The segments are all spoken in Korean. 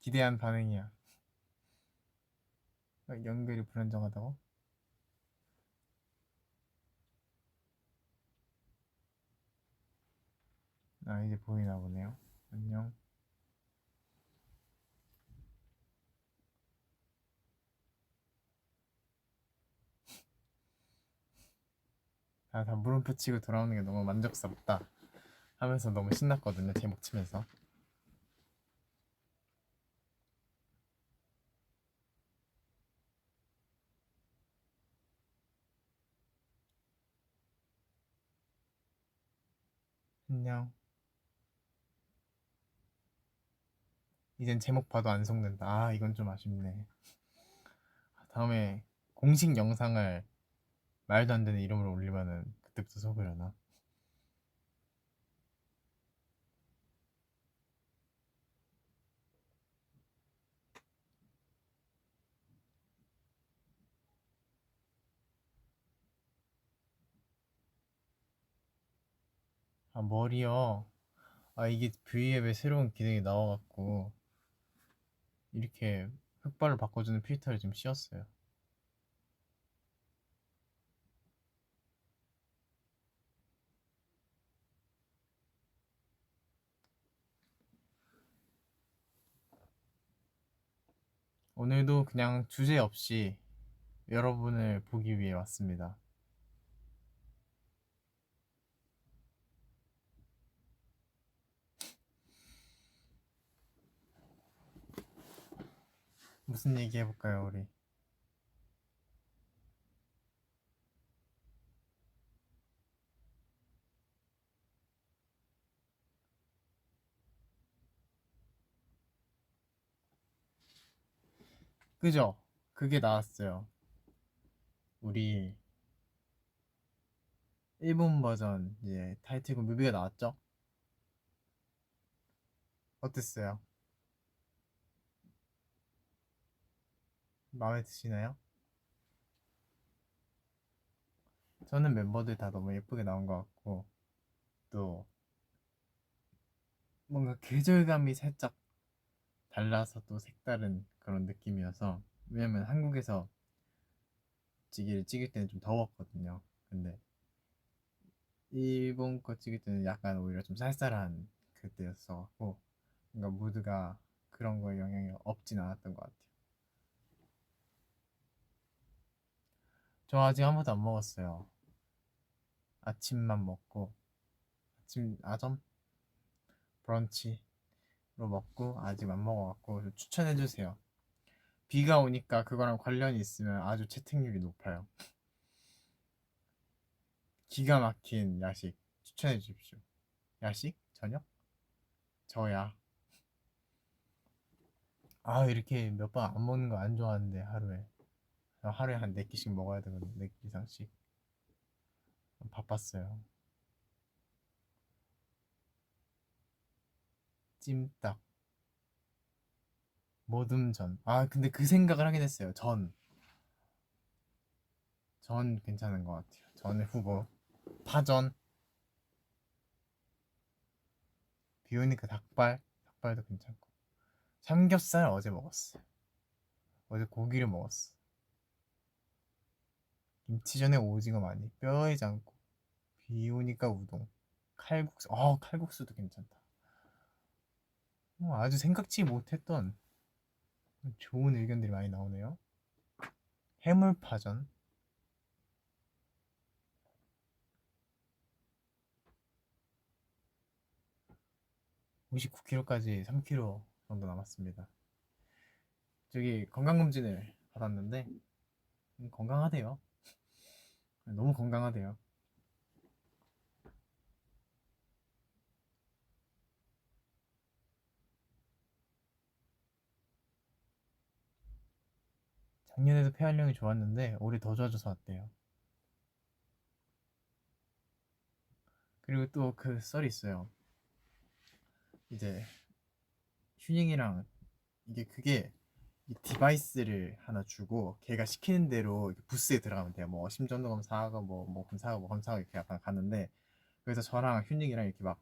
기대한 반응이야. 연결이 불안정하다고? 아, 이제 보이나 보네요. 안녕. 다 물음표 치고 돌아오는 게 너무 만족스럽다 하면서 너무 신났거든요. 제목 치면서. 안녕. 이젠 제목 봐도 안 속는다. 아, 이건 좀 아쉽네. 다음에 공식 영상을 말도 안 되는 이름으로 올리면은 그때부터 속으려나? 아, 머리요. 아, 이게 V앱에 새로운 기능이 나와갖고 이렇게 흑발을 바꿔주는 필터를 좀 씌웠어요. 오늘도 그냥 주제 없이 여러분을 보기 위해 왔습니다. 무슨 얘기 해볼까요, 우리? 그죠? 그게 나왔어요. 우리 일본 버전 이제 타이틀곡 뮤비가 나왔죠? 어땠어요? 마음에 드시나요? 저는 멤버들 다 너무 예쁘게 나온 것 같고 또 뭔가 계절감이 살짝 달라서 또 색다른 그런 느낌이어서 왜냐면 한국에서 찌개를 찍을 때는 좀 더웠거든요. 근데 일본 거 찍을 때는 약간 오히려 좀 쌀쌀한 그때였어갖고 뭔가 무드가 그런 거에 영향이 없진 않았던 것 같아요. 저 아직 한 번도 안 먹었어요. 아침만 먹고 아침 아점 브런치로 먹고 아직 안 먹어갖고 좀 추천해주세요. 비가 오니까 그거랑 관련이 있으면 아주 채택률이 높아요. 기가 막힌 야식 추천해 주십시오. 야식? 저녁? 저야. 아, 이렇게 몇 번 안 먹는 거 안 좋아하는데 하루에 한 4끼씩 먹어야 되거든요. 4끼 이상씩. 바빴어요. 찜닭, 모듬전. 아, 근데 그 생각을 하긴 했어요. 전 괜찮은 것 같아요. 전의 후보. 파전, 비 오니까 닭발도 괜찮고. 삼겹살 어제 먹었어. 어제 고기를 먹었어. 김치전에 오징어 많이, 뼈에 장고, 비 오니까 우동, 칼국수. 칼국수도 괜찮다. 아주 생각지 못했던 좋은 의견들이 많이 나오네요. 해물파전, 59kg까지 3kg 정도 남았습니다. 저기 건강검진을 받았는데 건강하대요. 너무 건강하대요. 작년에도 폐활량이 좋았는데 올해 더 좋아져서 왔대요. 그리고 또 그 썰이 있어요. 이제 휴닝이랑 그게 이 디바이스를 하나 주고 걔가 시키는 대로 이렇게 부스에 들어가면 돼요. 뭐 심전도 검사하고 뭐 검사하고 뭐 검사하고 이렇게 약간 가는데 그래서 저랑 휴닝이랑 이렇게 막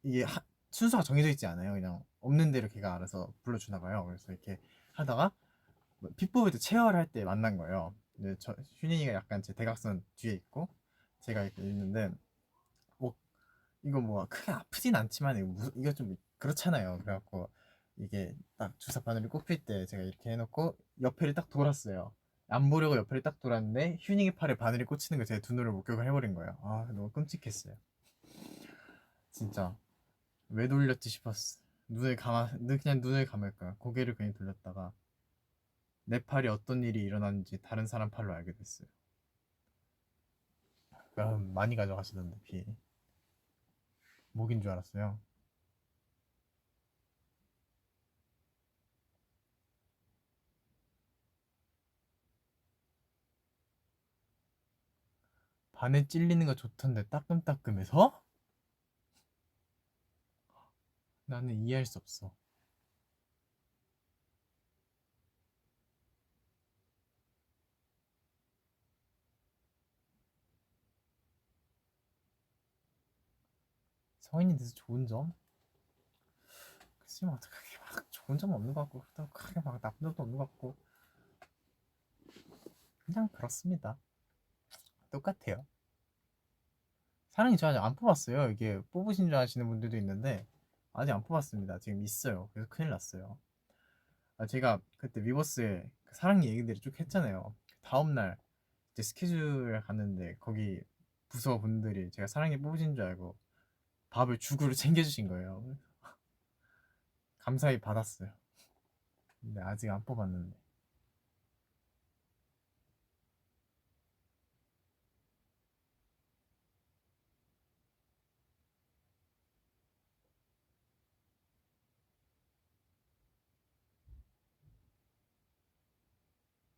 이게 순서가 정해져 있지 않아요. 그냥 없는 대로 걔가 알아서 불러주나 봐요. 그래서 이렇게 하다가 뭐 피 뽑을 때 체어를 할 때 만난 거예요. 근데 휴닝이가 약간 제 대각선 뒤에 있고 제가 이렇게 있는데 뭐 이거 뭐 크게 아프진 않지만 이거 좀 그렇잖아요. 그래갖고 이게 딱 주사 바늘이 꼽힐 때 제가 이렇게 해놓고 옆에를 딱 돌았어요. 안 보려고 옆에를 딱 돌았는데 휴닝이 팔에 바늘이 꽂히는 걸 제 두 눈으로 목격을 해버린 거예요. 아 너무 끔찍했어요. 진짜 왜 돌렸지 싶었어. 그냥 눈을 감을 거야. 고개를 그냥 돌렸다가 내 팔이 어떤 일이 일어났는지 다른 사람 팔로 알게 됐어요. 많이 가져가시던데 비. 목인 줄 알았어요. 반에 찔리는 거 좋던데 따끔따끔해서? 나는 이해할 수 없어. 성인이 돼서 좋은 점? 글쎄 뭐 크게 막 좋은 점은 없는 것 같고 그렇다고 크게 막 나쁜 점도 없는 것 같고 그냥 그렇습니다. 똑같아요. 사랑이 저 아직 안 뽑았어요. 이게 뽑으신 줄 아시는 분들도 있는데 아직 안 뽑았습니다. 지금 있어요. 그래서 큰일 났어요. 제가 그때 위버스에 그 사랑 얘기들을 쭉 했잖아요. 다음날 이제 스케줄 갔는데 거기 부서 분들이 제가 사랑니 뽑으신 줄 알고 밥을 죽으로 챙겨주신 거예요. 감사히 받았어요. 근데 아직 안 뽑았는데.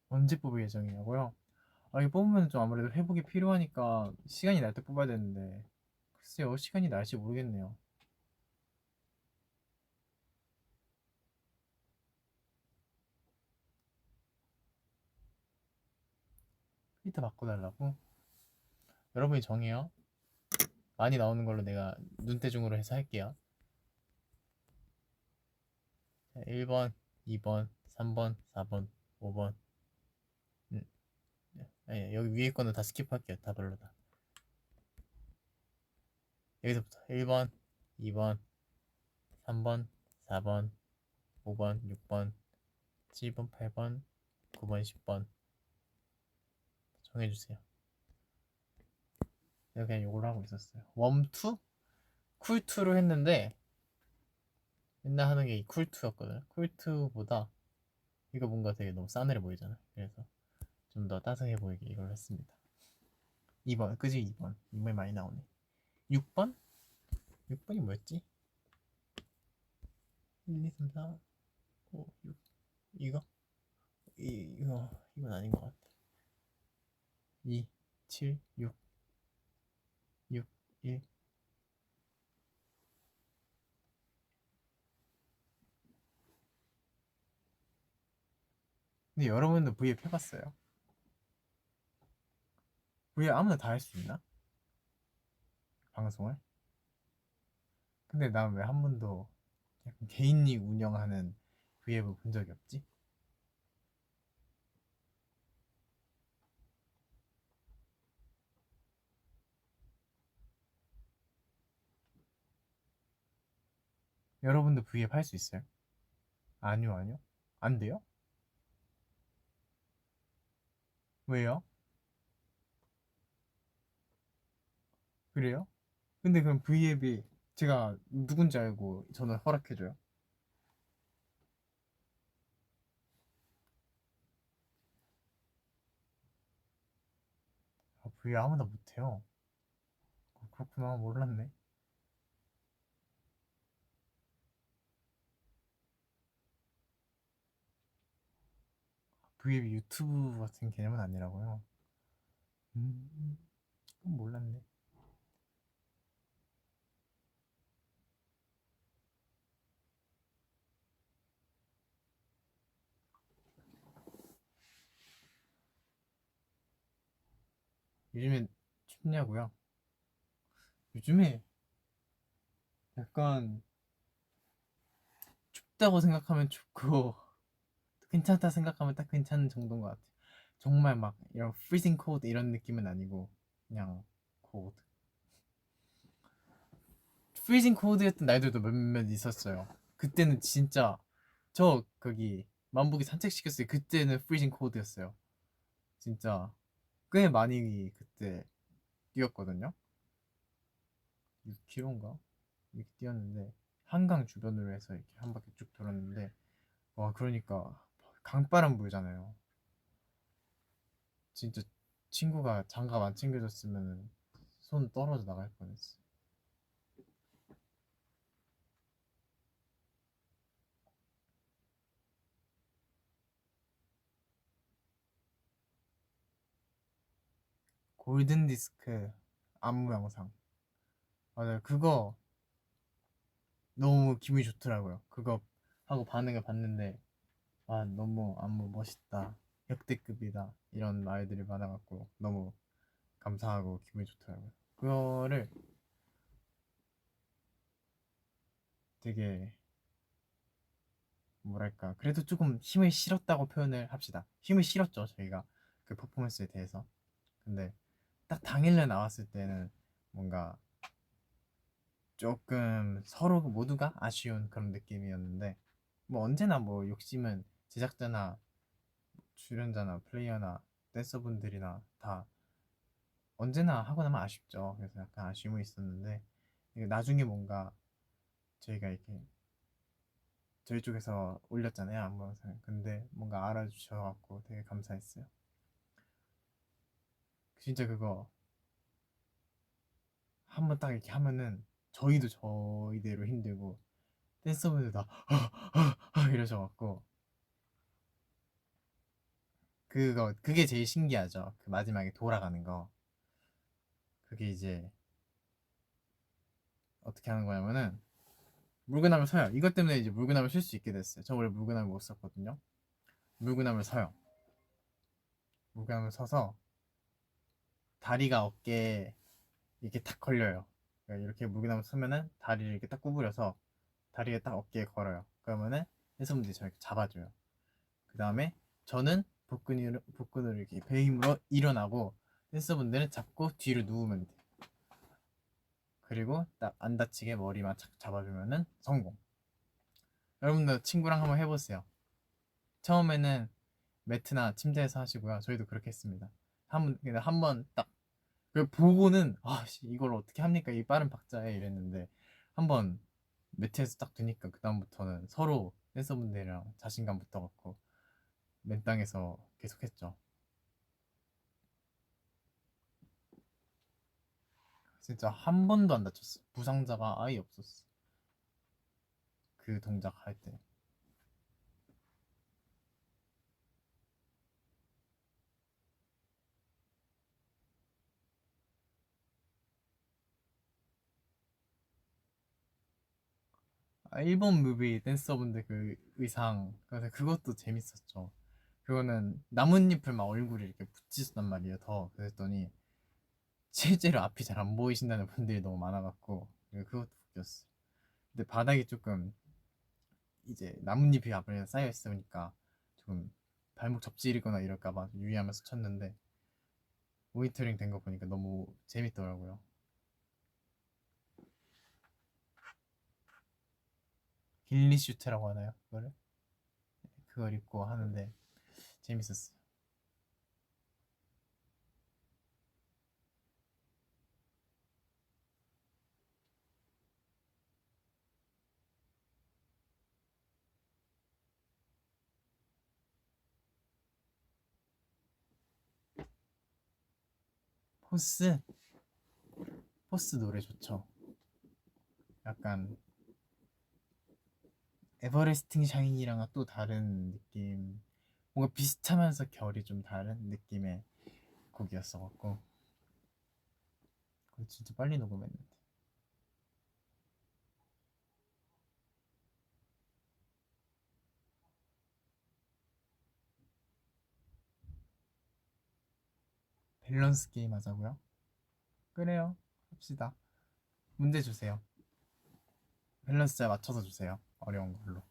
언제 뽑을 예정이냐고요? 이거 뽑으면 좀 아무래도 회복이 필요하니까 시간이 날 때 뽑아야 되는데 글쎄요 시간이 날지 모르겠네요. 필터 바꿔달라고? 여러분이 정해요. 많이 나오는 걸로 내가 눈대중으로 해서 할게요. 1번, 2번, 3번, 4번, 5번. 아니, 여기 위에 거는 다 스킵할게요. 다 별로다. 여기서부터 1번, 2번, 3번, 4번, 5번, 6번, 7번, 8번, 9번, 10번 정해주세요. 내가 그냥 이걸로 하고 있었어요. 웜2? 쿨2로 했는데 맨날 하는 게 이 쿨2였거든요. 쿨2보다 이거 뭔가 되게 너무 싸늘해 보이잖아. 그래서 좀 더 따뜻해 보이게 이걸 했습니다. 2번, 그지? 2번. 2번이 많이 나오네. 6번? 6번이 뭐였지? 1, 2, 3, 4, 5, 6. 이거? 이건 아닌 것 같아. 2, 7, 6, 6, 1. 근데 여러분도 V앱 해봤어요? V앱 아무나 다 할 수 있나? 방송을? 근데 난 왜 한 번도 약간 개인이 운영하는 V앱을 본 적이 없지? 여러분도 V앱 할 수 있어요? 아니요, 아니요. 안 돼요? 왜요? 그래요? 근데 그럼 V앱이 제가 누군지 알고 저는 허락해줘요? V앱 아무나 못해요. 그렇구나, 몰랐네. V앱이 유튜브 같은 개념은 아니라고요? 그건 몰랐네. 요즘엔 춥냐고요? 요즘에 약간 춥다고 생각하면 춥고 괜찮다 생각하면 딱 괜찮은 정도인 것 같아요. 정말 막 이런 freezing cold 이런 느낌은 아니고 그냥 cold. freezing cold였던 날들도 몇몇 있었어요. 그때는 진짜 저 거기 만보기 산책시켰어요. 그때는 freezing cold였어요. 진짜 꽤 많이 그때 뛰었거든요. 6km인가? 이렇게 뛰었는데 한강 주변으로 해서 이렇게 한 바퀴 쭉 돌았는데 와 그러니까 강바람 불잖아요. 진짜 친구가 장갑 안 챙겨줬으면 손 떨어져 나갈 뻔했어. 골든 디스크 안무 영상. 맞아요. 그거 너무 기분이 좋더라고요. 그거 하고 반응을 봤는데 와 너무 안무 멋있다. 역대급이다. 이런 말들이 많아갖고 너무 감사하고 기분이 좋더라고요. 그거를 되게 뭐랄까 그래도 조금 힘을 실었다고 표현을 합시다. 힘을 실었죠 저희가 그 퍼포먼스에 대해서. 근데 딱 당일날 나왔을 때는 뭔가 조금 서로 모두가 아쉬운 그런 느낌이었는데 뭐 언제나 뭐 욕심은 제작자나 출연자나 플레이어나 댄서분들이나 다 언제나 하고 나면 아쉽죠. 그래서 약간 아쉬움이 있었는데 이게 나중에 뭔가 저희가 이렇게 저희 쪽에서 올렸잖아요 안무 영상. 근데 뭔가 알아주셔갖고 되게 감사했어요. 진짜 그거 한번 딱 이렇게 하면은 저희도 저희대로 힘들고 댄서분들 다 이러셔갖고 그게 제일 신기하죠. 그 마지막에 돌아가는 거. 그게 이제 어떻게 하는 거냐면은 물구나무를 서요. 이것 때문에 이제 물구나무를 쓸 수 있게 됐어요. 저 원래 물구나무 못 썼거든요. 물구나무를 서요. 물구나무를 서서 다리가 어깨에 이렇게 탁 걸려요. 그러니까 이렇게 물구나무 서면은 다리를 이렇게 딱 구부려서 다리가 딱 어깨에 걸어요. 그러면은 댄서분들이 저렇게 잡아줘요. 그 다음에 저는 복근으로 이렇게 배 힘으로 일어나고 댄서분들은 잡고 뒤로 누우면 돼. 그리고 딱 안 다치게 머리만 착 잡아주면은 성공. 여러분들 친구랑 한번 해보세요. 처음에는 매트나 침대에서 하시고요. 저희도 그렇게 했습니다. 한번 딱 보고는 이걸 어떻게 합니까? 이 빠른 박자에 이랬는데 한번 매트에서 딱 두니까 그 다음부터는 서로 댄서분들이랑 자신감 붙어갖고 맨땅에서 계속했죠. 진짜 한 번도 안 다쳤어. 부상자가 아예 없었어. 그 동작 할 때. 1번 뮤비 댄서분들 그 의상. 그래서 그것도 재밌었죠. 그거는 나뭇잎을 막 얼굴에 이렇게 붙이셨단 말이에요. 더. 그랬더니 실제로 앞이 잘 안 보이신다는 분들이 너무 많아갖고 그것도 웃겼어. 근데 바닥이 조금 이제 나뭇잎이 앞에 쌓여 있으니까 조금 발목 접질이거나 이럴까봐 유의하면서 쳤는데 모니터링 된 거 보니까 너무 재밌더라고요. 길리 슈트라고 하나요? 그거를? 그걸 입고 하는데 재밌었어요. 포스? 포스 노래 좋죠. 약간 에버레스팅 샤인이랑은 또 다른 느낌. 뭔가 비슷하면서 결이 좀 다른 느낌의 곡이었어갖고 그거 진짜 빨리 녹음했는데. 밸런스 게임 하자고요? 그래요. 합시다. 문제 주세요. 밸런스 잘 맞춰서 주세요. 어려운 걸로.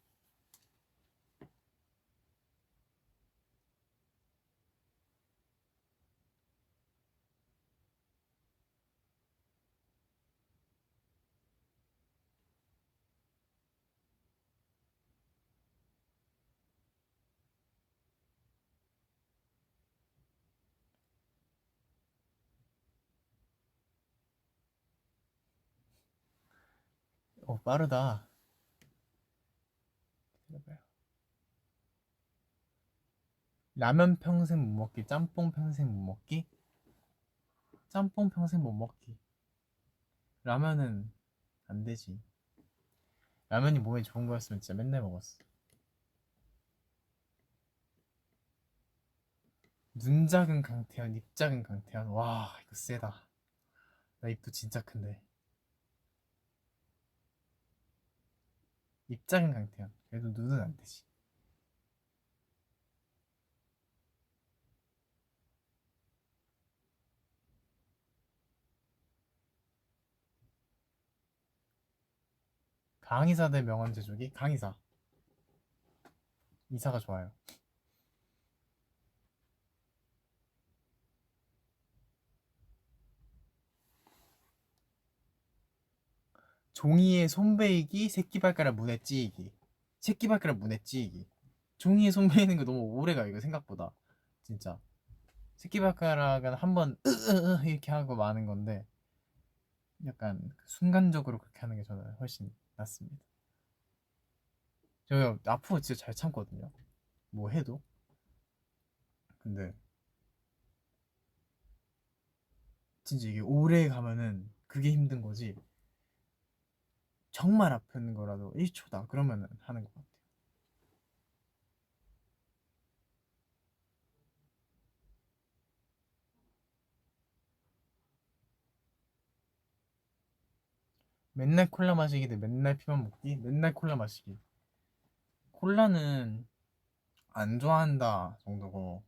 빠르다. 기다려봐요. 라면 평생 못 먹기, 짬뽕 평생 못 먹기? 짬뽕 평생 못 먹기. 라면은 안 되지. 라면이 몸에 좋은 거였으면 진짜 맨날 먹었어. 눈 작은 강태현, 입 작은 강태현. 와, 이거 세다. 나 입도 진짜 큰데. 입 작은 강태현. 그래도 눈은 안 되지. 강의사 대 명언 제조기? 강의사. 이사가 좋아요. 종이에 손 베이기, 새끼발가락 문에 찌이기. 새끼발가락 문에 찌이기. 종이에 손 베이는 거 너무 오래가 이거 생각보다. 진짜. 새끼발가락은 한번 이렇게 하고 마는 건데 약간 순간적으로 그렇게 하는 게 저는 훨씬 낫습니다. 저 아프고 진짜 잘 참거든요. 뭐 해도. 근데 진짜 이게 오래 가면은 그게 힘든 거지. 정말 아픈 거라도 1초다 그러면은 하는 것 같아요. 맨날 콜라 마시기 대 맨날 피만 먹기? 맨날 콜라 마시기. 콜라는 안 좋아한다 정도고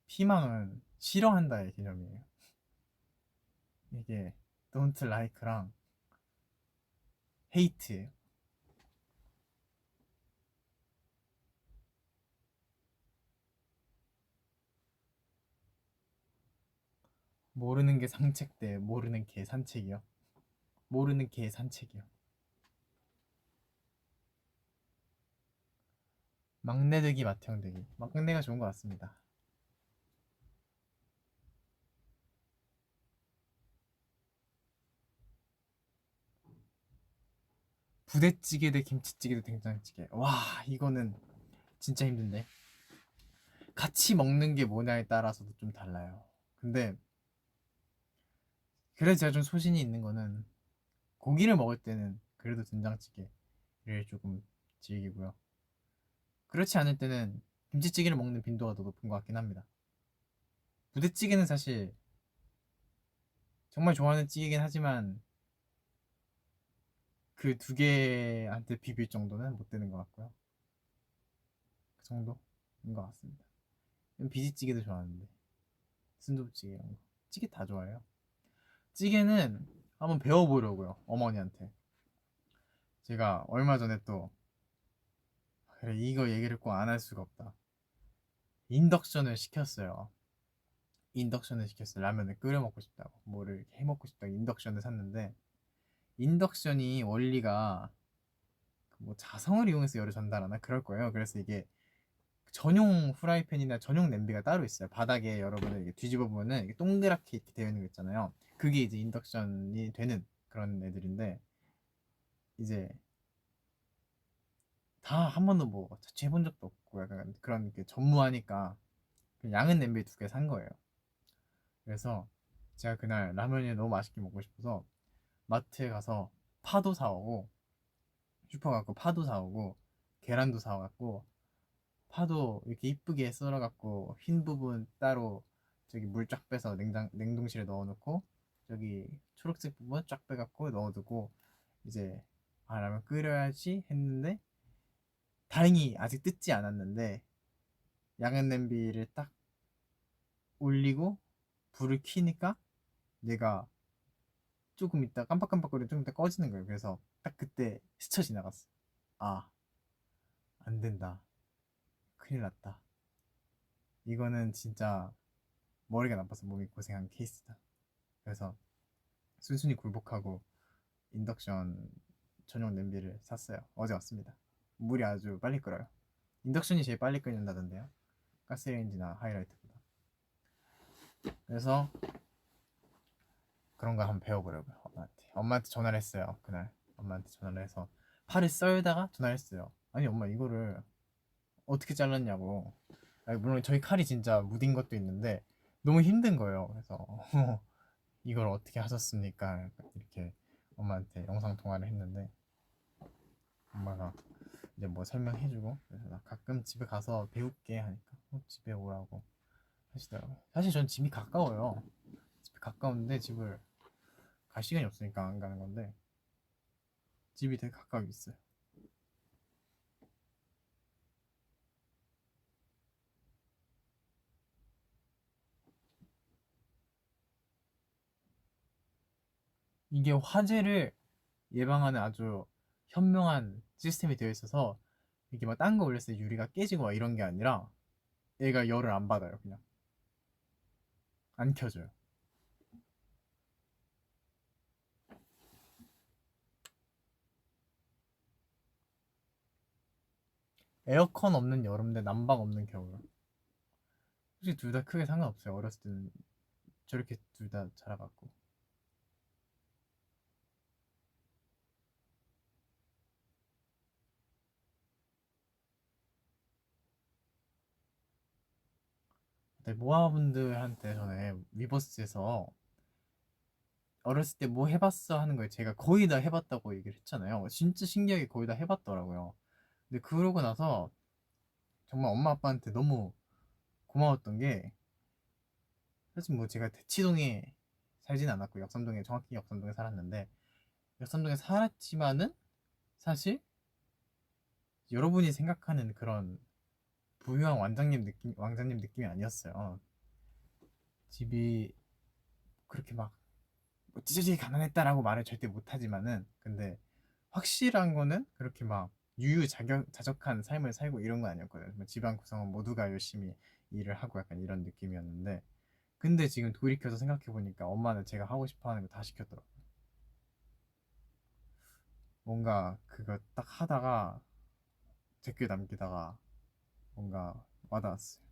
피망은 싫어한다의 개념이에요. 이게 don't like랑 hate예요. 모르는 게 상책 대 모르는 개 산책이요. 모르는 개 산책이요. 막내 되기 맏형 되기. 막내가 좋은 것 같습니다. 부대찌개 대 김치찌개 대 된장찌개. 와, 이거는 진짜 힘든데. 같이 먹는 게 뭐냐에 따라서도 좀 달라요. 근데 그래서 제가 좀 소신이 있는 거는 고기를 먹을 때는 그래도 된장찌개를 조금 즐기고요. 그렇지 않을 때는 김치찌개를 먹는 빈도가 더 높은 것 같긴 합니다. 부대찌개는 사실 정말 좋아하는 찌개긴 하지만 그 두 개한테 비빌 정도는 못 되는 것 같고요. 그 정도인 것 같습니다. 비지찌개도 좋아하는데 순두부찌개 이런 거 찌개 다 좋아해요. 찌개는 한번 배워보려고요 어머니한테. 제가 얼마 전에 또 그래 이거 얘기를 꼭 안 할 수가 없다. 인덕션을 시켰어요. 인덕션을 시켰어요. 라면을 끓여 먹고 싶다고 뭐를 해 먹고 싶다고 인덕션을 샀는데 인덕션이 원리가 그뭐 자성을 이용해서 열을 전달하나 그럴 거예요. 그래서 이게 전용 후라이팬이나 전용 냄비가 따로 있어요. 바닥에 여러분을 이게 뒤집어 보면은 이게 동그랗게 이렇게 되어 있는 거 있잖아요. 그게 이제 인덕션이 되는 그런 애들인데 이제 다 한 번도 뭐 자취해본 적도 없고 약간 그런 게 전무하니까 양은 냄비 2개 산 거예요. 그래서 제가 그날 라면이 너무 맛있게 먹고 싶어서 마트에 가서 파도 사오고 슈퍼 가고 파도 사오고 계란도 사와갖고 파도 이렇게 이쁘게 썰어갖고 흰 부분 따로 저기 물 쫙 빼서 냉동실에 넣어놓고 저기 초록색 부분 쫙 빼갖고 넣어두고 이제 아 라면 끓여야지 했는데 다행히 아직 뜯지 않았는데 양은 냄비를 딱 올리고 불을 켜니까 얘가 조금 있다 깜빡깜빡거리고 좀 이따 꺼지는 거예요. 그래서 딱 그때 스쳐 지나갔어. 아, 안 된다. 큰일 났다. 이거는 진짜 머리가 나빠서 몸이 고생한 케이스다. 그래서 순순히 굴복하고 인덕션 전용 냄비를 샀어요. 어제 왔습니다. 물이 아주 빨리 끓어요. 인덕션이 제일 빨리 끓는다던데요. 가스레인지나 하이라이트보다. 그래서 그런 거 한번 배워보려고요. 엄마한테 전화를 했어요. 그날 엄마한테 전화를 해서 팔을 썰다가 전화를 했어요. 아니 엄마 이거를 어떻게 잘랐냐고. 아니, 물론 저희 칼이 진짜 무딘 것도 있는데 너무 힘든 거예요. 그래서 이걸 어떻게 하셨습니까? 이렇게 엄마한테 영상 통화를 했는데 엄마가 이제 뭐 설명해주고, 그래서 나 가끔 집에 가서 배울게 하니까 집에 오라고 하시더라고요. 사실 전 집이 가까워요. 집이 가까운데 집을 갈 시간이 없으니까 안 가는 건데 집이 되게 가까이 있어요. 이게 화재를 예방하는 아주 현명한 시스템이 되어 있어서 이게 막 딴 거 올렸을 때 유리가 깨지고 막 이런 게 아니라 얘가 열을 안 받아요. 그냥 안 켜져요. 에어컨 없는 여름 대 난방 없는 겨울. 솔직히 둘 다 크게 상관없어요. 어렸을 때는 저렇게 둘 다 자라갖고. 근데 모아분들한테 전에 위버스에서 어렸을 때 뭐 해봤어 하는 거에 제가 거의 다 해봤다고 얘기를 했잖아요. 진짜 신기하게 거의 다 해봤더라고요. 근데 그러고 나서 정말 엄마 아빠한테 너무 고마웠던 게, 사실 뭐 제가 대치동에 살진 않았고 역삼동에, 정확히 역삼동에 살았는데 역삼동에 살았지만은 사실 여러분이 생각하는 그런 부유한 왕자님 느낌이 아니었어요. 집이 그렇게 막 찢어지게 가난했다라고 말을 절대 못하지만은, 근데 확실한 거는 그렇게 막 유유자적한 삶을 살고 이런 건 아니었거든요. 뭐 집안 구성원 모두가 열심히 일을 하고 약간 이런 느낌이었는데, 근데 지금 돌이켜서 생각해 보니까 엄마는 제가 하고 싶어 하는 거 다 시켰더라고요. 뭔가 그거 딱 하다가 댓글 남기다가 뭔가 와닿았어요.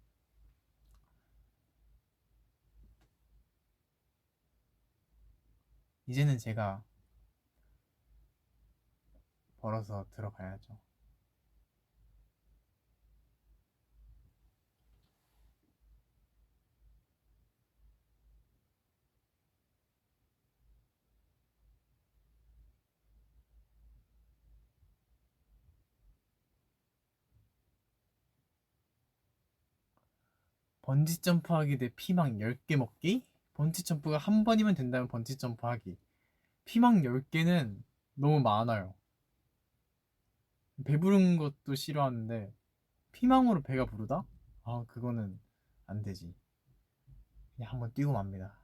이제는 제가 벌어서 들어가야죠. 번지 점프하기 대 피망 10개 먹기? 번지 점프가 한 번이면 된다면 번지 점프하기. 피망 10개는 너무 많아요. 배부른 것도 싫어하는데 피망으로 배가 부르다? 아, 그거는 안 되지. 그냥 한번 뛰고 맙니다.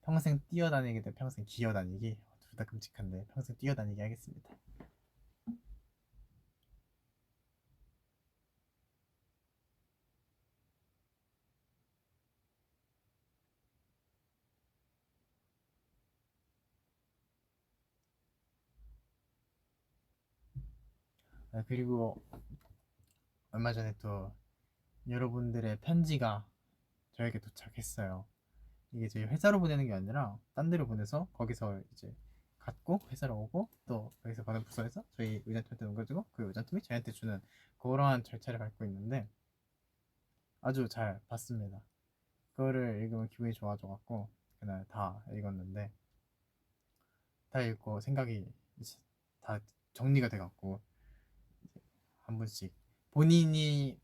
평생 뛰어다니기 대 평생 기어다니기? 둘 다 끔찍한데 평생 뛰어다니기 하겠습니다. 아, 그리고 얼마 전에 또 여러분들의 편지가 저에게 도착했어요. 이게 저희 회사로 보내는 게 아니라 딴 데로 보내서 거기서 이제 갖고 회사로 오고 또 거기서 받은 부서에서 저희 의전팀한테 넘겨주고 그 의전팀이 저희한테 주는 그러한 절차를 밟고 있는데 아주 잘 봤습니다. 그거를 읽으면 기분이 좋아져갖고 그날 다 읽었는데, 다 읽고 생각이 이제 다 정리가 돼갖고 이제 한 분씩 본인이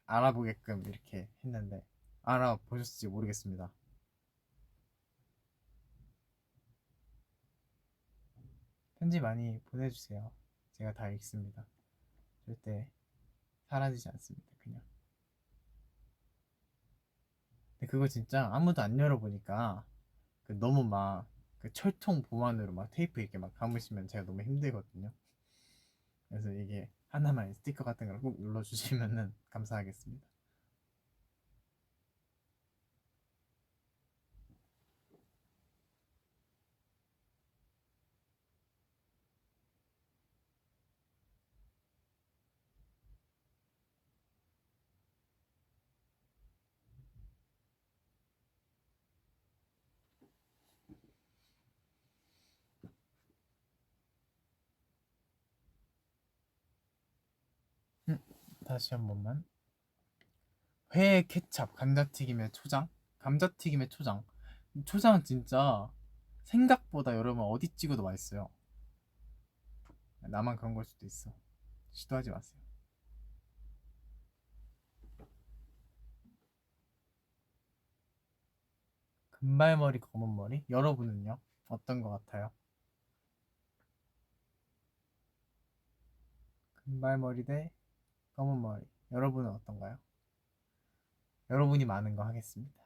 알아보게끔 이렇게 했는데 알아보셨을지 모르겠습니다. 편지 많이 보내주세요. 제가 다 읽습니다. 절대 사라지지 않습니다. 그냥. 근데 그거 진짜 아무도 안 열어보니까 그 너무 막 그 철통 보안으로 막 테이프 이렇게 막 감으시면 제가 너무 힘들거든요. 그래서 이게 하나만 스티커 같은 걸 꼭 눌러주시면은 감사하겠습니다. 다시 한 번만. 회, 케찹, 감자튀김에 초장? 감자튀김에 초장. 초장은 진짜 생각보다 여러분 어디 찍어도 맛있어요. 나만 그런 걸 수도 있어. 시도하지 마세요. 금발머리, 검은머리? 여러분은요? 어떤 것 같아요? 금발머리 대 검은머리. 여러분은 어떤가요? 여러분이 많은 거 하겠습니다.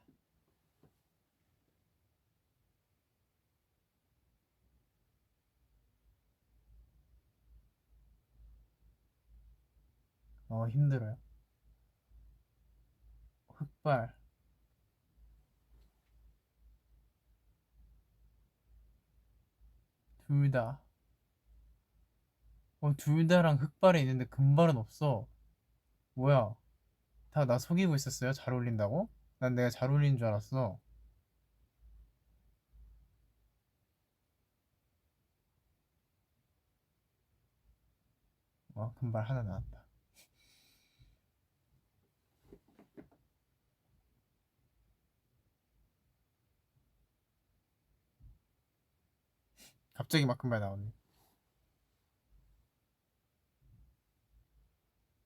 힘들어요. 흑발. 둘 다. 둘 다랑 흑발이 있는데 금발은 없어. 뭐야? 다 나 속이고 있었어요? 잘 어울린다고? 난 내가 잘 어울리는 줄 알았어. 금발 하나 나왔다. 갑자기 막 금발 나오네.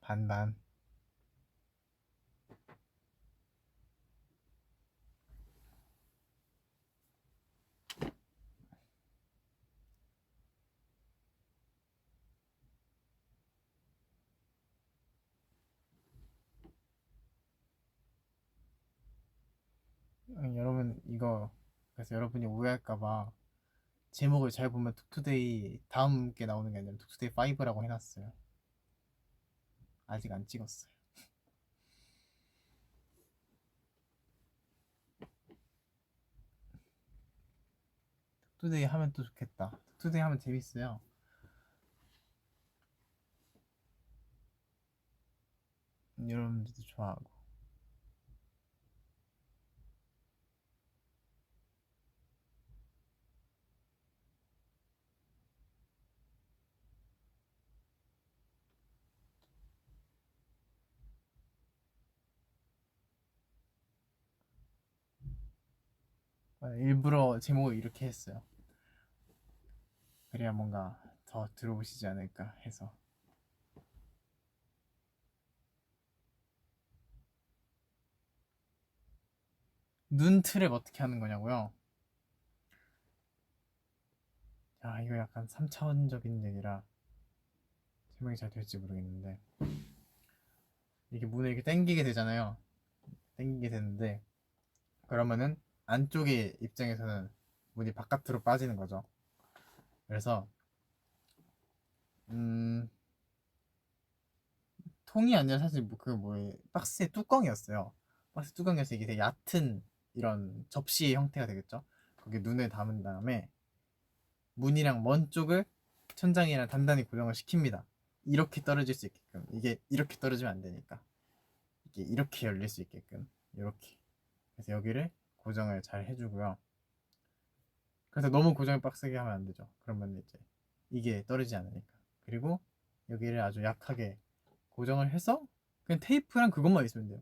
반반. 여러분 이거 그래서 여러분이 오해할까봐 제목을 잘 보면 툭투데이 다음 게 나오는 게 아니라 툭투데이 5라고 해놨어요. 아직 안 찍었어요. 툭투데이 하면 또 좋겠다. 툭투데이 하면 재밌어요. 여러분들도 좋아하고. 일부러 제목을 이렇게 했어요. 그래야 뭔가 더 들어보시지 않을까 해서. 눈 트랩 어떻게 하는 거냐고요? 야, 이거 약간 3차원적인 얘기라 설명이 잘 될지 모르겠는데 이게 문을 이렇게 당기게 되잖아요. 당기게 되는데 그러면은 안쪽의 입장에서는 문이 바깥으로 빠지는 거죠. 그래서 통이 아니라 사실 박스의 뚜껑이었어요. 박스 뚜껑이어서 이게 되게 얕은 이런 접시 형태가 되겠죠. 거기에 눈을 담은 다음에 문이랑 먼 쪽을 천장이랑 단단히 고정을 시킵니다. 이렇게 떨어질 수 있게끔. 이게 이렇게 떨어지면 안 되니까. 이게 이렇게 열릴 수 있게끔. 이렇게. 그래서 여기를 고정을 잘 해주고요. 그래서 너무 고정을 빡세게 하면 안 되죠. 그러면 이제 이게 떨어지지 않으니까. 그리고 여기를 아주 약하게 고정을 해서 그냥 테이프랑 그것만 있으면 돼요.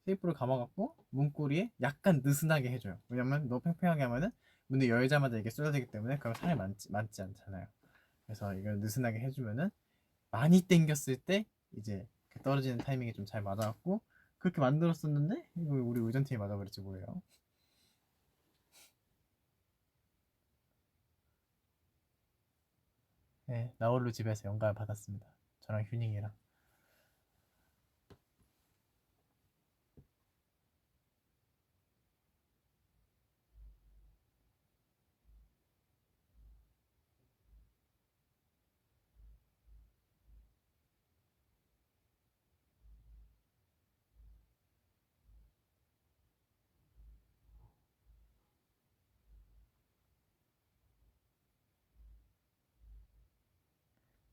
테이프를 감아갖고 문고리에 약간 느슨하게 해줘요. 왜냐면 너무 팽팽하게 하면은 문을 열자마자 이게 쏟아지기 때문에 그럼 사람이 많지 않잖아요. 그래서 이걸 느슨하게 해주면은 많이 당겼을 때 이제 그 떨어지는 타이밍이 좀 잘 맞아갖고 그렇게 만들었었는데 이거 우리 의전팀이 맞아버렸지 뭐예요. 네, 나홀로 집에서 영감을 받았습니다. 저랑 휴닝이랑.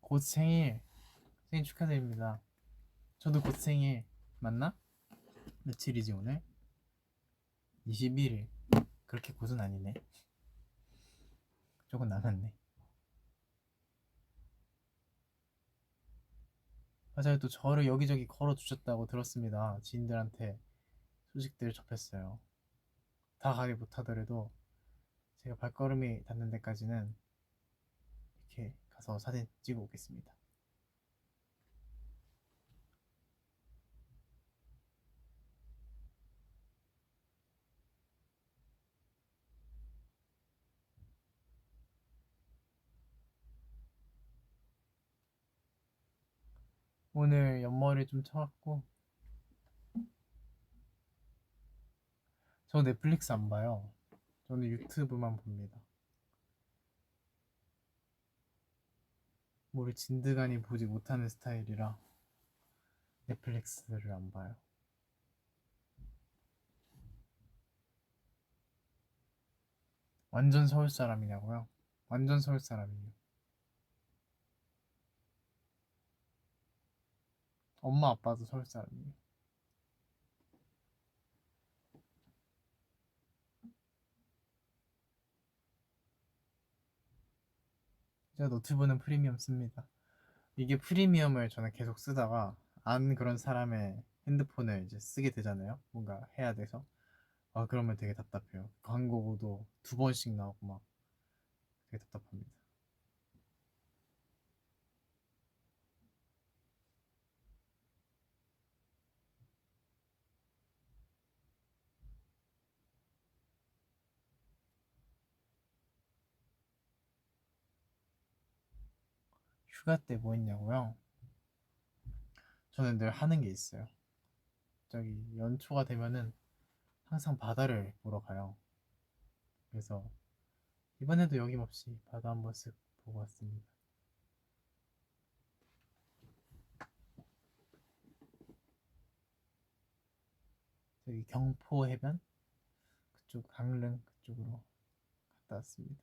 곧 생일. 생일 축하드립니다. 저도 곧 생일. 맞나? 며칠이지 오늘? 21일. 그렇게 곧은 아니네. 조금 남았네. 맞아요. 또 저를 여기저기 걸어주셨다고 들었습니다. 지인들한테 소식들 접했어요. 다 가게 못하더라도 제가 발걸음이 닿는 데까지는 이렇게 가서 사진 찍어 오겠습니다. 오늘 옆머리 좀 쳐왔고, 저 넷플릭스 안 봐요. 저는 유튜브만 봅니다. 뭐를 진드간이 보지 못하는 스타일이라 넷플릭스를 안 봐요. 완전 서울 사람이냐고요? 완전 서울 사람이에요. 엄마 아빠도 서울 사람이에요. 제가 노트북은 프리미엄 씁니다. 이게 프리미엄을 저는 계속 쓰다가 안 그런 사람의 핸드폰을 이제 쓰게 되잖아요. 뭔가 해야 돼서. 아, 그러면 되게 답답해요. 광고도 두 번씩 나오고 막 되게 답답합니다. 휴가 때 뭐 했냐고요? 저는 늘 하는 게 있어요. 저기 연초가 되면은 항상 바다를 보러 가요. 그래서 이번에도 여김없이 바다 한번 쓱 보고 왔습니다. 저기 경포 해변 그쪽 강릉 그쪽으로 갔다 왔습니다.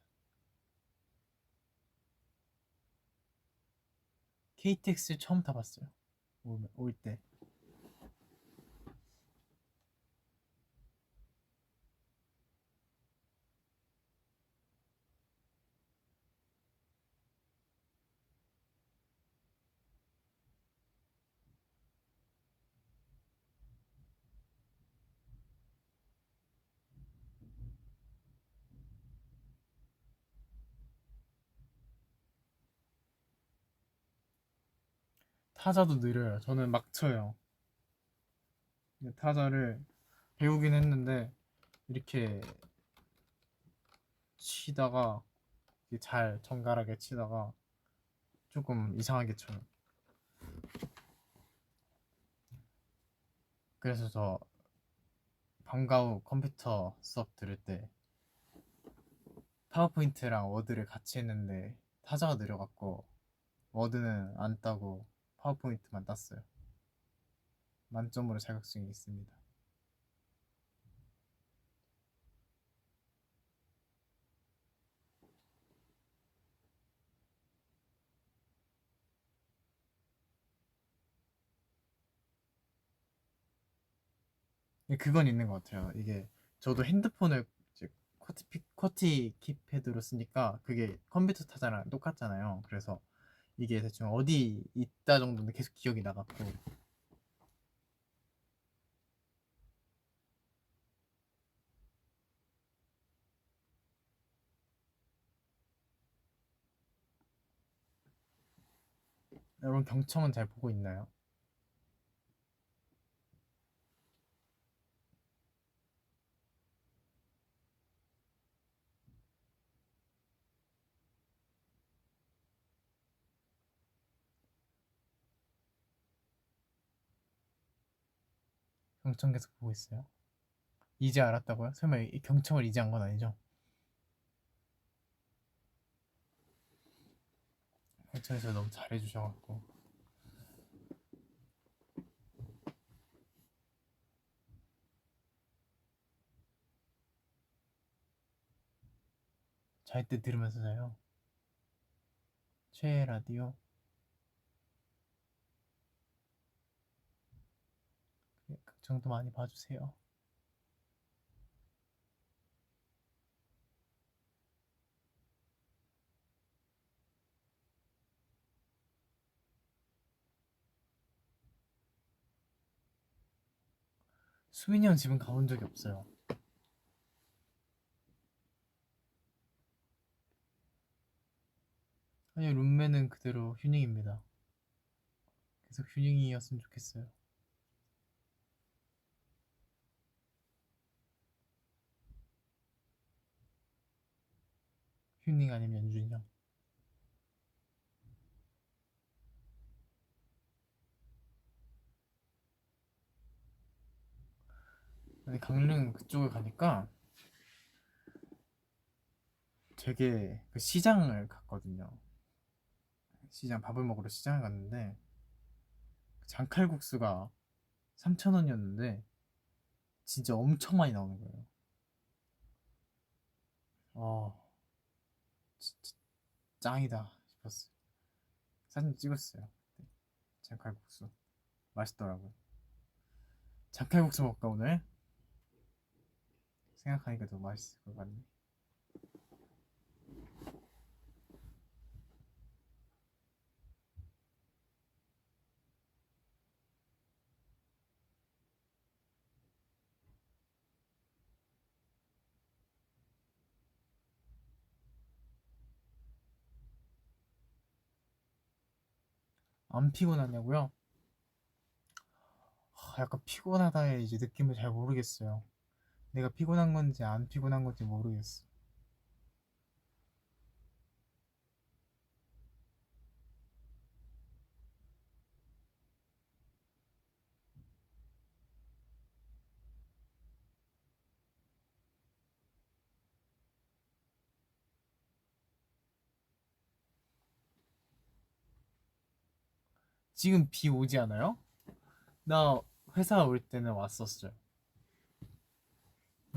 KTX 처음 타봤어요. 올 때. 타자도 느려요. 저는 막 쳐요. 타자를 배우긴 했는데 이렇게 치다가 잘 정갈하게 치다가 조금 이상하게 쳐요. 그래서 저 방과 후 컴퓨터 수업 들을 때 파워포인트랑 워드를 같이 했는데 타자가 느려갖고 워드는 안 따고 파워포인트만 땄어요. 만점으로 자격증이 있습니다. 그건 있는 것 같아요. 이게 저도 핸드폰을 이제 쿼티 키패드로 쓰니까 그게 컴퓨터 타자랑 똑같잖아요. 그래서 이게 대충 어디 있다 정도는 계속 기억이 나갔고 여러분 경청은 잘 보고 있나요? 경청 계속 보고 있어요. 이제 알았다고요? 설마 이 경청을 이제 한 건 아니죠? 경청에서 너무 잘해주셔갖고 잘 때 들으면서 자요. 최애 라디오 경청도 많이 봐주세요. 수민이 형 집은 가본 적이 없어요. 아니, 룸메는 그대로 휴닝입니다. 계속 휴닝이었으면 좋겠어요. 휴닝 아니면 연준이 형. 근데 강릉 그쪽을 가니까 되게 그 시장을 갔거든요. 시장 밥을 먹으러 시장을 갔는데 장칼국수가 3,000원이었는데 진짜 엄청 많이 나오는 거예요. 어, 진짜 짱이다 싶었어요. 사진 찍었어요. 네, 장칼국수 맛있더라고요. 장칼국수 먹을까 오늘? 생각하니까 더 맛있을 것 같네. 안 피곤하냐고요? 약간 피곤하다의 이제 느낌을 잘 모르겠어요. 내가 피곤한 건지 안 피곤한 건지 모르겠어. 지금 비 오지 않아요? 나 회사 올 때는 왔었어요.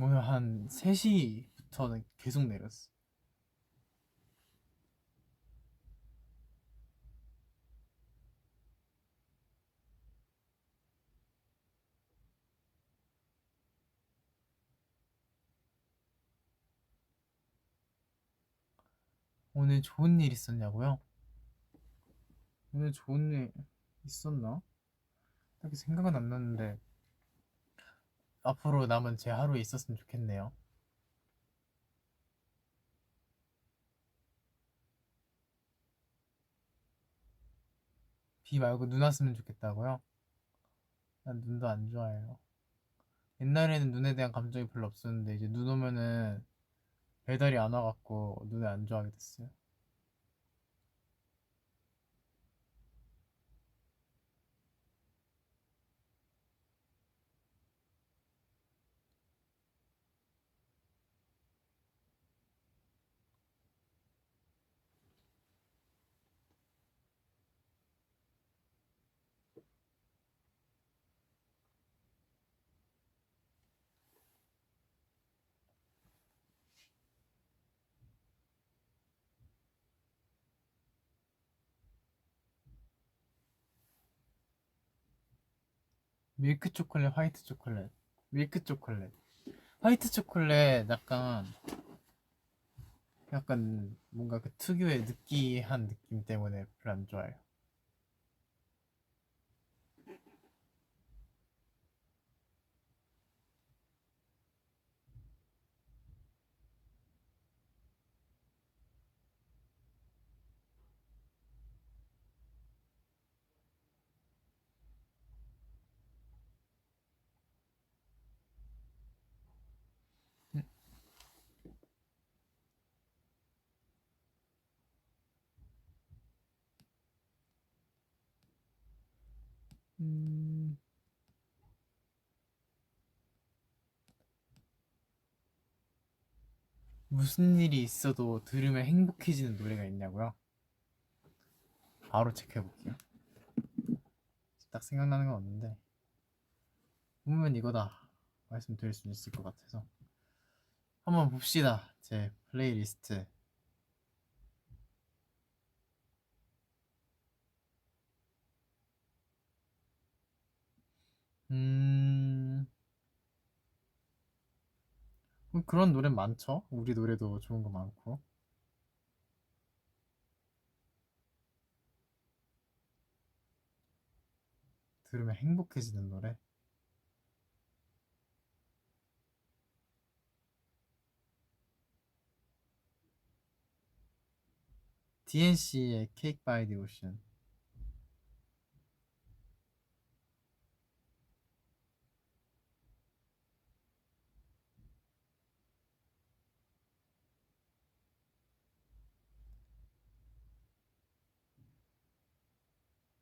오늘 한 3시부터는 계속 내렸어. 오늘 좋은 일 있었냐고요? 오늘 좋은 일 있었나? 딱히 생각은 안 났는데 앞으로 남은 제 하루에 있었으면 좋겠네요. 비 말고 눈 왔으면 좋겠다고요? 난 눈도 안 좋아해요. 옛날에는 눈에 대한 감정이 별로 없었는데 이제 눈 오면은 배달이 안 와갖고 눈을 안 좋아하게 됐어요. 밀크 초콜릿, 화이트 초콜릿. 밀크 초콜릿. 화이트 초콜릿 약간 뭔가 그 특유의 느끼한 느낌 때문에 별로 안 좋아해요. 음, 무슨 일이 있어도 들으면 행복해지는 노래가 있냐고요? 바로 체크해볼게요. 딱 생각나는 건 없는데 보면 이거다 말씀드릴 수 있을 것 같아서 한번 봅시다. 제 플레이리스트. 음, 그런 노래 많죠? 우리 노래도 좋은 거 많고. 들으면 행복해지는 노래. DNC의 Cake by the Ocean.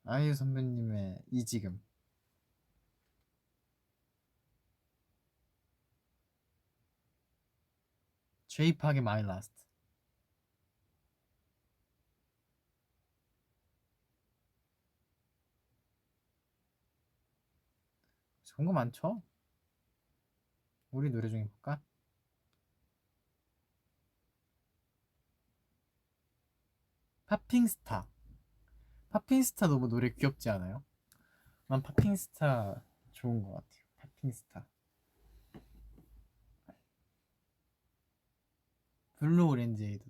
아이유 선배님의 이지금. 제이팍의 My Last. 좋은 거 많죠? 우리 노래 중에 볼까? 팝핑스타. 팝핑스타 너무 노래 귀엽지 않아요? 난 팝핑스타 좋은 것 같아요. 팝핑스타. 블루 오렌지 에이드.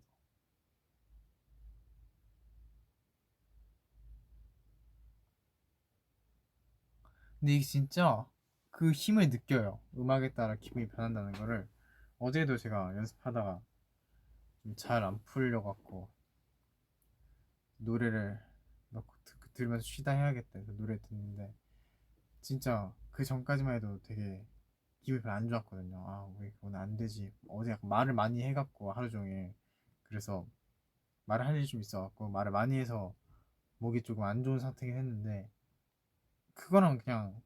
근데 이게 진짜 그 힘을 느껴요. 음악에 따라 기분이 변한다는 거를. 어제도 제가 연습하다가 좀 잘 안 풀려갖고 노래를 넣고 들으면서 쉬다 해야겠다 해서 노래 듣는데 진짜 그 전까지만 해도 되게 기분이 별로 안 좋았거든요. 아, 왜 오늘 안 되지? 어제 약간 말을 많이 해갖고 하루 종일 그래서 말을 할 일이 좀 있어갖고 말을 많이 해서 목이 조금 안 좋은 상태긴 했는데 그거랑 그냥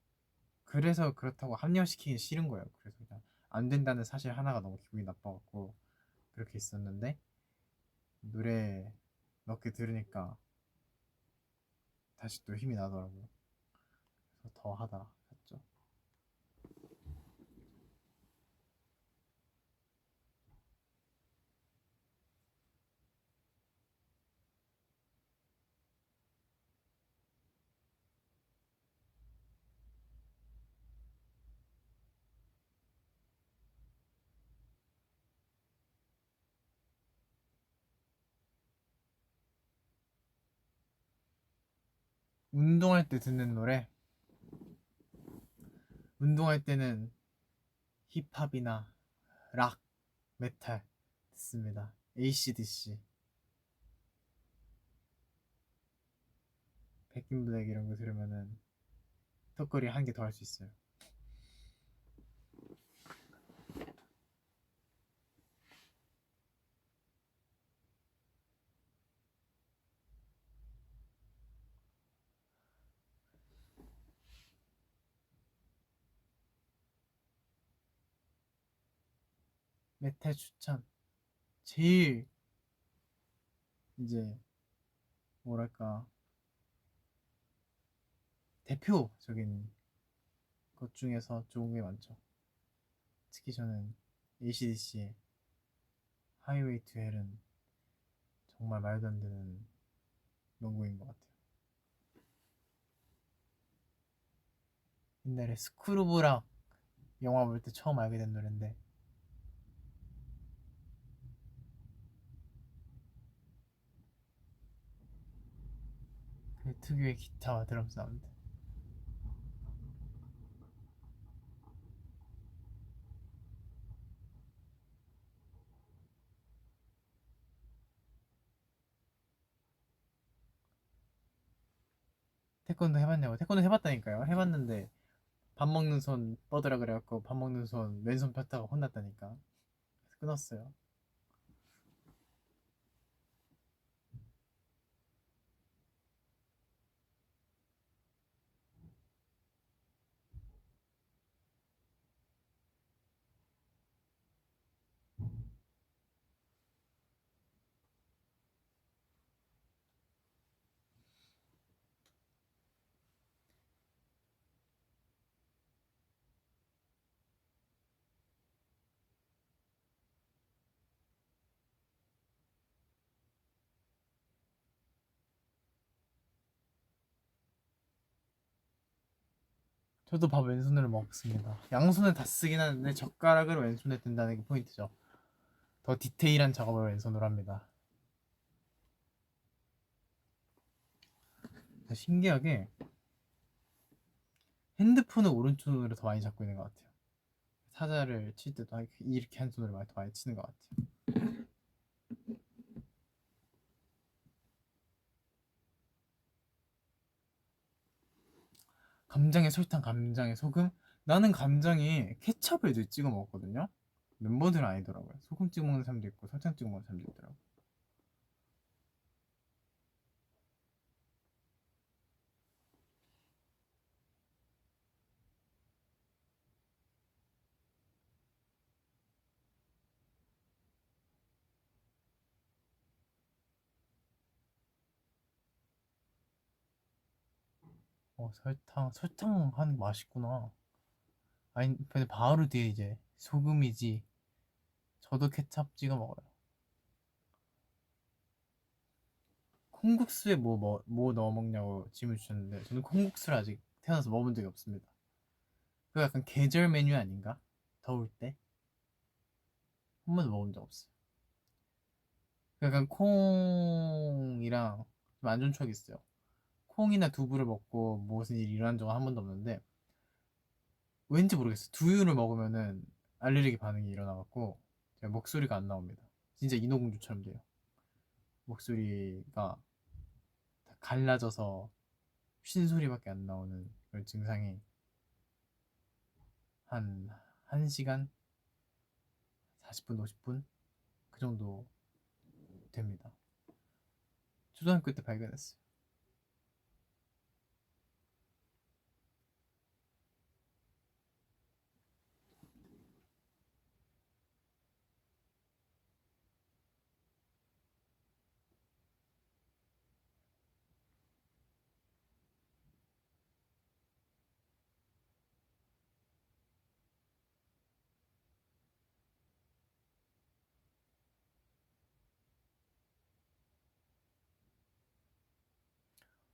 그래서 그렇다고 합리화시키기 싫은 거예요. 그래서 그냥 안 된다는 사실 하나가 너무 기분이 나빠갖고 그렇게 있었는데 노래 몇 개 들으니까 다시 또 힘이 나더라고요. 그래서 더 하다 했죠. 운동할 때 듣는 노래. 운동할 때는 힙합이나 락, 메탈 듣습니다. AC/DC, 백인블랙 이런 거 들으면은 턱걸이 한 개 더 할 수 있어요. 메탈 추천. 제일 이제 뭐랄까 대표적인 것 중에서 좋은 게 많죠. 특히 저는 AC/DC의 하이웨이 투 헬은 정말 말도 안 되는 명곡인 것 같아요. 옛날에 스크루브랑 영화 볼 때 처음 알게 된 노래인데 그 특유의 기타와 드럼 사운드. 태권도 해봤냐고. 태권도 해봤다니까요. 해봤는데 밥 먹는 손 뻗으라 그래갖고 밥 먹는 손 왼손 폈다가 혼났다니까. 그래서 끊었어요. 저도 밥 왼손으로 먹습니다. 양손을 다 쓰긴 하는데 젓가락을 왼손에 든다는 게 포인트죠. 더 디테일한 작업을 왼손으로 합니다. 신기하게 핸드폰을 오른손으로 더 많이 잡고 있는 것 같아요. 타자를 칠 때도 이렇게 한 손으로 더 많이 치는 것 같아요. 감장에 설탕, 감장에 소금. 나는 감장에 케찹을 찍어 먹었거든요. 멤버들은 아니더라고요. 소금 찍어 먹는 사람도 있고 설탕 찍어 먹는 사람도 있더라고요. 설탕 하는 게 맛있구나. 아니, 근데 바로 뒤에 이제 소금이지. 저도 케찹 찍어 먹어요. 콩국수에 뭐 넣어 먹냐고 질문 주셨는데, 저는 콩국수를 아직 태어나서 먹어본 적이 없습니다. 그 약간 계절 메뉴 아닌가? 더울 때? 한 번도 먹어본 적 없어요. 그 약간 콩이랑 좀 안 좋은 추억이 있어요. 콩이나 두부를 먹고 무슨 일이 일어난 적은 한 번도 없는데, 왠지 모르겠어요. 두유를 먹으면은 알레르기 반응이 일어나갖고, 제가 목소리가 안 나옵니다. 진짜 인어공주처럼 돼요. 목소리가 다 갈라져서 쉰 소리밖에 안 나오는 그런 증상이 한 1시간? 40분, 50분? 그 정도 됩니다. 초등학교 때 발견했어요.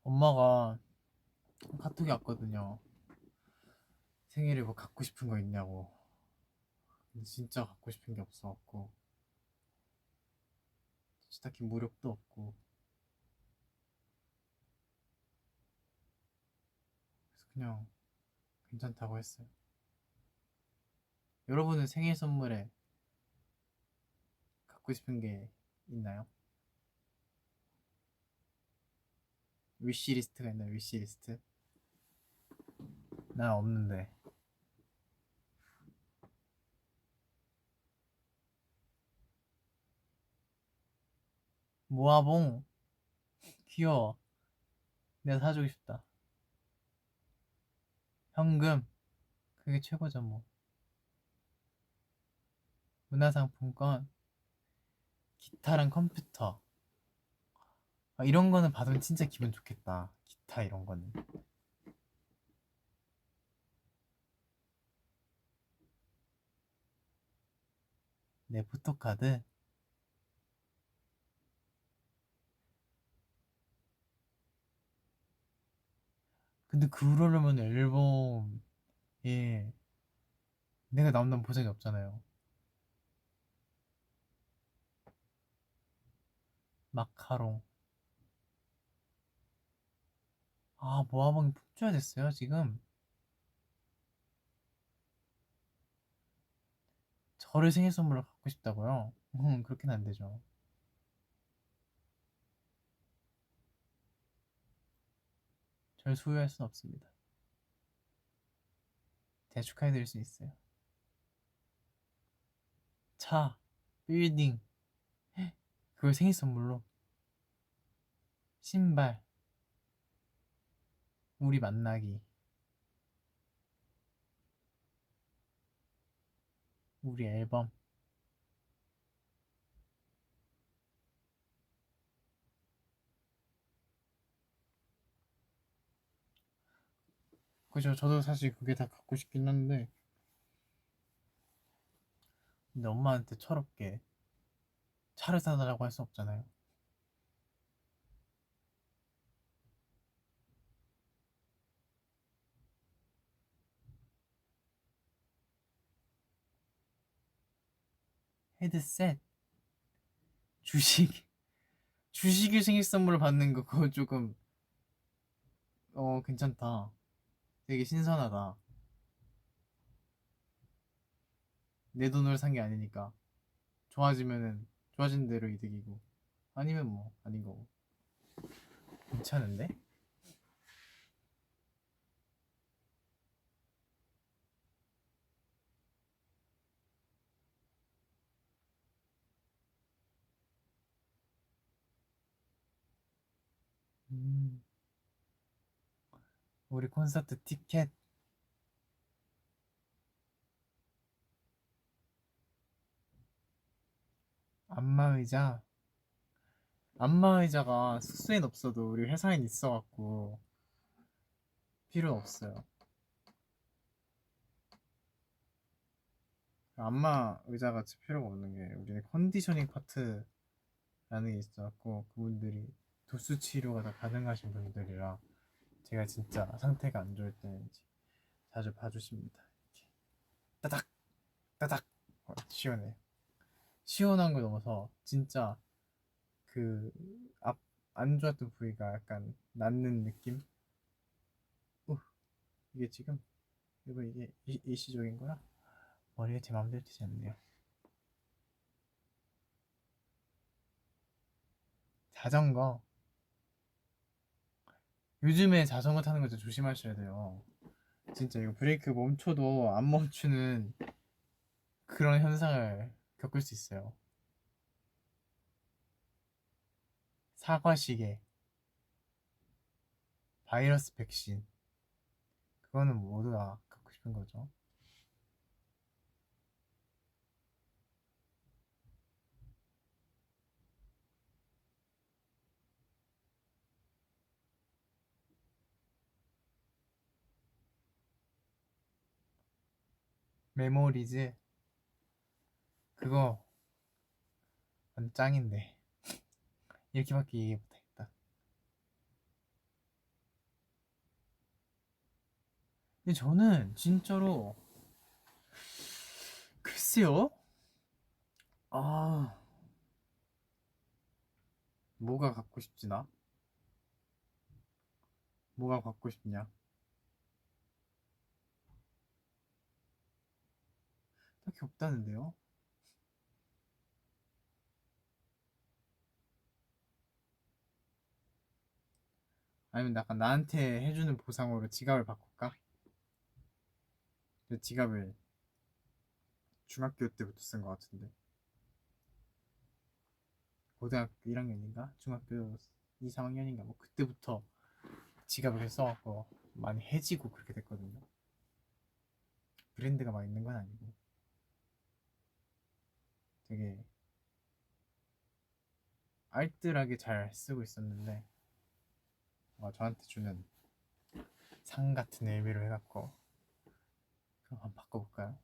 엄마가 카톡이 왔거든요. 생일에 뭐 갖고 싶은 거 있냐고. 근데 진짜 갖고 싶은 게 없어갖고, 진짜 딱히 무력도 없고, 그래서 그냥 괜찮다고 했어요. 여러분은 생일 선물에 갖고 싶은 게 있나요? 위시리스트가 있나요? 위시리스트? 난 없는데. 모아봉 귀여워. 내가 사주고 싶다. 현금 그게 최고죠 뭐. 문화상품권, 기타랑 컴퓨터. 아, 이런 거는 받으면 진짜 기분 좋겠다. 기타 이런 거는. 내 포토카드. 근데 그러려면 앨범에 내가 나온다는 보장이 없잖아요. 마카롱. 아, 모아봉이 품줘야 됐어요 지금. 저를 생일 선물로 갖고 싶다고요? 그렇게는 안 되죠. 절 소유할 수는 없습니다. 제가 축하해드릴 수 있어요. 차, 빌딩, 그걸 생일 선물로. 신발, 우리 만나기, 우리 앨범. 그죠? 저도 사실 그게 다 갖고 싶긴 한데, 근데 엄마한테 철없게 차를 사달라고 할 수 없잖아요. 헤드셋, 주식, 주식을 생일 선물로 받는 거 그거 조금 괜찮다. 되게 신선하다. 내 돈으로 산 게 아니니까 좋아지면은 좋아진 대로 이득이고 아니면 뭐 아닌 거고. 괜찮은데? 음, 우리 콘서트 티켓. 안마의자. 안마의자가 숙소엔 없어도 우리 회사엔 있어갖고 필요 없어요. 안마의자가 진짜 필요가 없는 게 우리는 컨디셔닝 파트라는 게 있어갖고 그분들이 도수 치료가 다 가능하신 분들이라 제가 진짜 상태가 안 좋을 때는 이제 자주 봐주십니다. 이렇게 따닥 따닥 시원해요. 시원한 거 넘어서 진짜 그 앞 안 좋았던 부위가 약간 낫는 느낌? 이게 지금 이게 일시적인 거라 머리가 제 마음대로 되지 않네요. 자전거. 요즘에 자전거 타는 거 좀 조심하셔야 돼요. 진짜 이거 브레이크 멈춰도 안 멈추는 그런 현상을 겪을 수 있어요. 사과시계, 바이러스 백신. 그거는 모두 다 갖고 싶은 거죠. 메모리즈. 그거 완전 짱인데. 이렇게밖에 얘기 못하겠다. 근데 저는 진짜로 글쎄요. 아, 뭐가 갖고 싶지 나? 뭐가 갖고 싶냐? 딱히 없다는데요? 아니면 약간 나한테 해주는 보상으로 지갑을 바꿀까? 내 지갑을 중학교 때부터 쓴 것 같은데. 고등학교 1학년인가? 중학교 2, 3학년인가? 뭐 그때부터 지갑을 써갖고 많이 해지고 그렇게 됐거든요. 브랜드가 막 있는 건 아니고 되게 알뜰하게 잘 쓰고 있었는데 저한테 주는 상 같은 의미로 해갖고 그럼 한번 바꿔볼까요?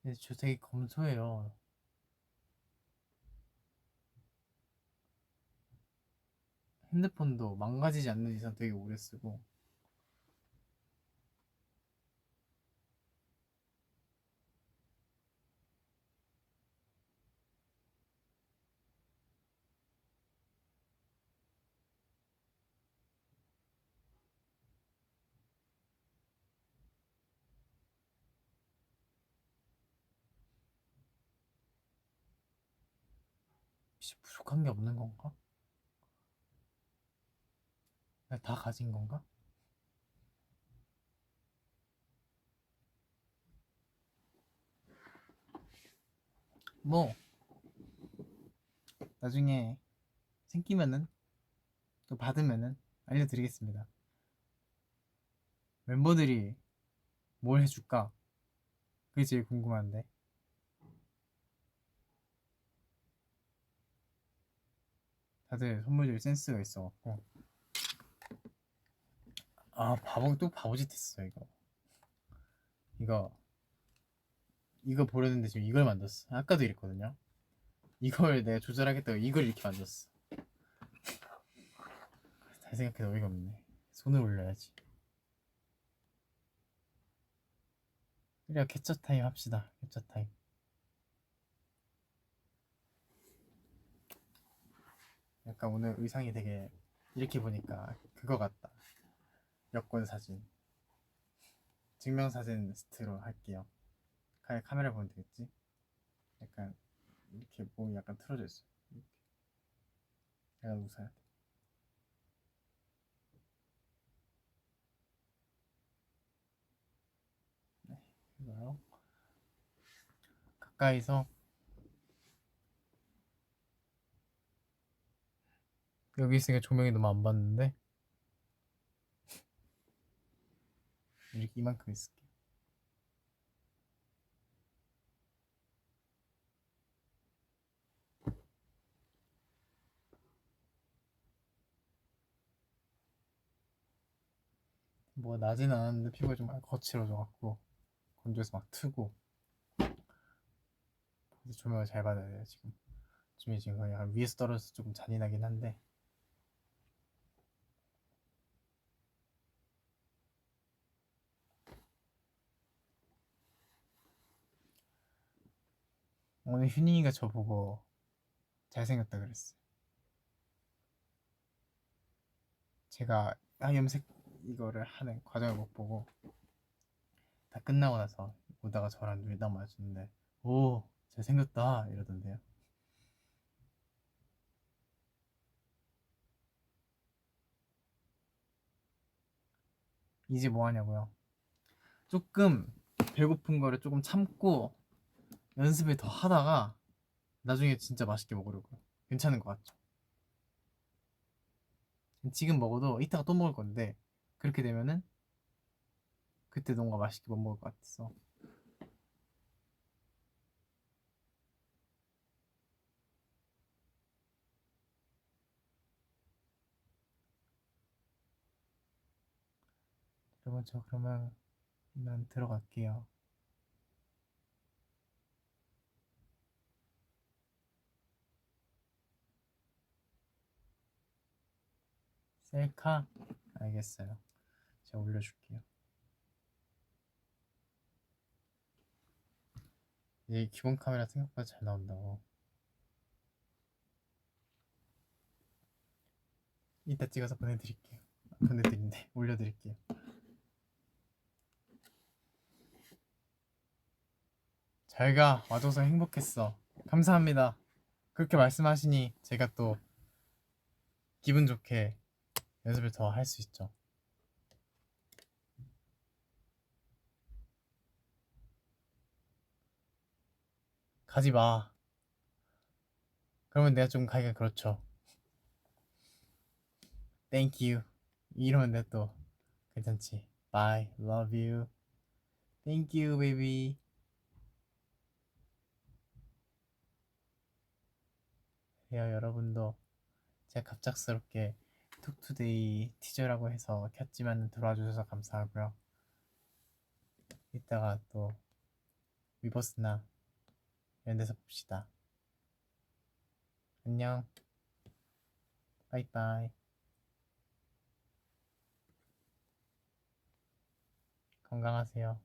근데 저 되게 검소해요. 핸드폰도 망가지지 않는 이상 되게 오래 쓰고 혹시 부족한 게 없는 건가? 내가 다 가진 건가? 뭐 나중에 생기면은 또 받으면은 알려드리겠습니다. 멤버들이 뭘 해줄까? 그게 제일 궁금한데. 다들 선물 줄 센스가 있어갖고. 아, 또 바보짓 했어, 이거. 이거, 이거 보려는데 지금 이걸 만들었어. 아까도 이랬거든요. 이걸 내가 조절하겠다고 이걸 이렇게 만들었어. 잘 생각해도 어이가 없네. 손을 올려야지. 그래야 캡처 타임 합시다. 캡처 타임. 약간 오늘 의상이 되게 이렇게 보니까 그거 같다. 여권 사진. 증명사진 스트로 할게요. 카메라 보면 되겠지? 약간 이렇게 몸이 약간 틀어져 있어. 이렇게. 내가 웃어야 돼. 네, 이거요. 가까이서 여기 있으니까 조명이 너무 안 받는데 이렇게 이만큼 있을게. 뭐 나지는 않았는데 피부가 좀 많이 거칠어져갖고 건조해서 막 트고. 그래서 조명을 잘 받아야 돼요 지금. 지금 거의 한 위에서 떨어져서 조금 잔인하긴 한데. 오늘 휴닝이가 저보고 잘생겼다 그랬어요. 제가 양염색 이거를 하는 과정을 못 보고 다 끝나고 나서 오다가 저랑 눈이 딱 마주쳤는데 오 잘생겼다 이러던데요. 이제 뭐 하냐고요? 조금 배고픈 거를 조금 참고 연습을 더 하다가 나중에 진짜 맛있게 먹으려고요. 괜찮은 것 같죠? 지금 먹어도 이따가 또 먹을 건데 그렇게 되면은 그때 뭔가 맛있게 못 먹을 것 같아서. 여러분 저 그러면 이만 들어갈게요. 셀카? 알겠어요. 제가 올려줄게요. 이게 기본 카메라 생각보다 잘 나온다고. 이따 찍어서 보내드릴게요. 보내드린대. 올려드릴게요. 잘가. 와줘서 행복했어. 감사합니다. 그렇게 말씀하시니 제가 또 기분 좋게 연습을 더 할 수 있죠. 가지 마. 그러면 내가 좀 가기가 그렇죠. Thank you. 이러면 내가 또 괜찮지. Bye. Love you. Thank you, baby. 그래요, 여러분도 제가 갑작스럽게 툭투데이 티저라고 해서 켰지만 들어와 주셔서 감사하고요. 이따가 또 위버스나 이런 데서 봅시다. 안녕. 빠이빠이. 건강하세요.